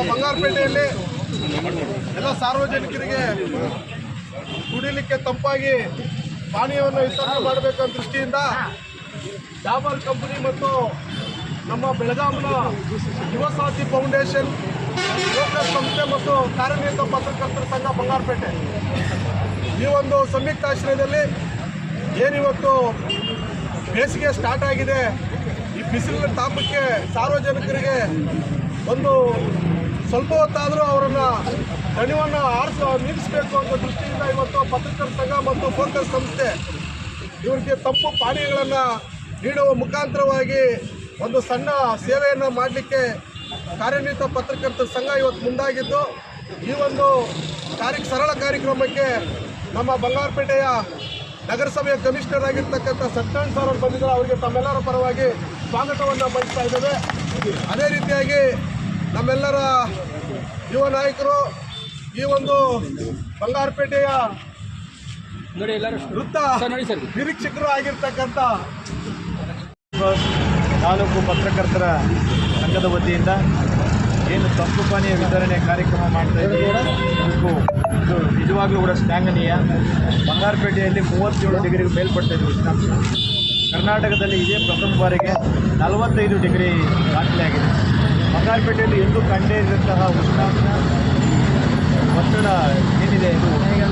ಬಂಗಾರಪೇಟೆಯಲ್ಲಿ ಎಲ್ಲ ಸಾರ್ವಜನಿಕರಿಗೆ ಕುಡಿಲಿಕ್ಕೆ ತಂಪಾಗಿ ಪಾನೀಯವನ್ನು ವಿತರಣೆ ಮಾಡಬೇಕಂತ ದೃಷ್ಟಿಯಿಂದ ಡಾಬರ್ ಕಂಪನಿ ಮತ್ತು ನಮ್ಮ ಬೆಳಗಾವಿನ ಯುವ ಸಾಥಿ ಫೌಂಡೇಶನ್ ಲೋಕಲ್ ಸಂಸ್ಥೆ ಮತ್ತು ಕಾರ್ಯನಿರತ ಪತ್ರಕರ್ತರ ಸಂಘ ಬಂಗಾರಪೇಟೆ ಈ ಒಂದು ಸಂಯುಕ್ತಾಶ್ರಯದಲ್ಲಿ ಏನಿವತ್ತು ಬೇಸಿಗೆ ಸ್ಟಾರ್ಟ್ ಆಗಿದೆ, ಈ ಬಿಸಿಲಿನ ತಾಪಕ್ಕೆ ಸಾರ್ವಜನಿಕರಿಗೆ ಒಂದು ಸ್ವಲ್ಪ ಹೊತ್ತಾದರೂ ಅವರನ್ನು ದಣಿವನ್ನು ನಿಲ್ಲಿಸಬೇಕು ಅಂತ ದೃಷ್ಟಿಯಿಂದ ಇವತ್ತು ಪತ್ರಕರ್ತರ ಸಂಘ ಮತ್ತು ಫೋಕಸ್ ಸಂಸ್ಥೆ ಇವರಿಗೆ ತಂಪು ಪಾನೀಯಗಳನ್ನು ನೀಡುವ ಮುಖಾಂತರವಾಗಿ ಒಂದು ಸಣ್ಣ ಸೇವೆಯನ್ನು ಮಾಡಲಿಕ್ಕೆ ಕಾರ್ಯನಿರತ ಪತ್ರಕರ್ತರ ಸಂಘ ಇವತ್ತು ಮುಂದಾಗಿದ್ದು, ಈ ಒಂದು ಸರಳ ಕಾರ್ಯಕ್ರಮಕ್ಕೆ ನಮ್ಮ ಬಂಗಾರಪೇಟೆಯ ನಗರಸಭೆಯ ಕಮಿಷನರ್ ಆಗಿರ್ತಕ್ಕಂಥ ಸತ್ಯನಾರಾಯಣ ಸರ್ ಅವರು ಬಂದಿದ್ದಾರೆ. ಅವರಿಗೆ ತಮ್ಮೆಲ್ಲರ ಪರವಾಗಿ ಸ್ವಾಗತವನ್ನು ಬಯಸ್ತಾ ಇದ್ದೇವೆ. ಅದೇ ರೀತಿಯಾಗಿ ನಮ್ಮೆಲ್ಲರ ಯುವ ನಾಯಕರು ಈ ಒಂದು ಬಂಗಾರಪೇಟೆಯ ವೃತ್ತ ನಿರೀಕ್ಷಕರು ಆಗಿರ್ತಕ್ಕಂಥ ತಾಲೂಕು ಪತ್ರಕರ್ತರ ಸಂಘದ ವತಿಯಿಂದ ಏನು ತಂಪು ಪಾನೀಯ ವಿತರಣೆ ಕಾರ್ಯಕ್ರಮ ಮಾಡ್ತಾ ಇದ್ದೀವಿ, ಇದು ನಿಜವಾಗ್ಲೂ ಕೂಡ ಶ್ಲಾಘನೀಯ. ಬಂಗಾರಪೇಟೆಯಲ್ಲಿ 37 ಡಿಗ್ರಿಗೆ ಮೇಲ್ಪಡ್ತಾಯಿದೆ ಉಷ್ಣಾಂಶ. ಕರ್ನಾಟಕದಲ್ಲಿ ಇದೇ ಪ್ರಥಮ ಬಾರಿಗೆ 45 ಡಿಗ್ರಿ ದಾಖಲೆಯಾಗಿದೆ. ಬಂಗಾರಪೇಟೆಯಲ್ಲಿ ಎಂದೂ ಕಂಡೇ ಇರುವಂತಹ ಉಷ್ಣಾಂಶ ಒತ್ತಡ ಏನಿದೆ ಇದು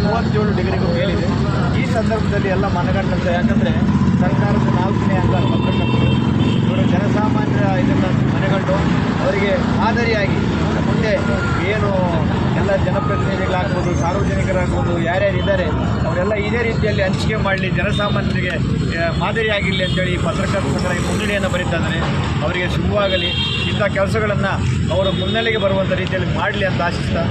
37 ಡಿಗ್ರಿಗೂ ಮೇಲಿದೆ. ಈ ಸಂದರ್ಭದಲ್ಲಿ ಎಲ್ಲ ಮನಗಂಡಂತೆ, ಯಾಕಂದರೆ ಸರ್ಕಾರದ 4ನೇ ಅಂಗ ಪತ್ರಕರ್ತರು ಇವರು ಜನಸಾಮಾನ್ಯರ ಇದನ್ನು ಮನೆಗಂಡು ಅವರಿಗೆ ಮಾದರಿಯಾಗಿ ಮುಂದೆ ಏನು ಎಲ್ಲ ಜನಪ್ರತಿನಿಧಿಗಳಾಗ್ಬೋದು, ಸಾರ್ವಜನಿಕರಾಗ್ಬೋದು, ಯಾರ್ಯಾರಿದ್ದಾರೆ ಅವರೆಲ್ಲ ಇದೇ ರೀತಿಯಲ್ಲಿ ಹಂಚಿಕೆ ಮಾಡಲಿ, ಜನಸಾಮಾನ್ಯರಿಗೆ ಮಾದರಿಯಾಗಿರಲಿ ಅಂತೇಳಿ ಪತ್ರಕರ್ತರ ಸಂಘ ಮುನ್ನಡೆಯನ್ನು ಬರೀತಾ ಇದ್ದಾರೆ. ಅವರಿಗೆ ಶುಭವಾಗಲಿ, ಇಂಥ ಕೆಲಸಗಳನ್ನು ಅವರು ಮುನ್ನೆಲೆಗೆ ಬರುವಂಥ ರೀತಿಯಲ್ಲಿ ಮಾಡಲಿ ಅಂತ ಆಶಿಸ್ತಾ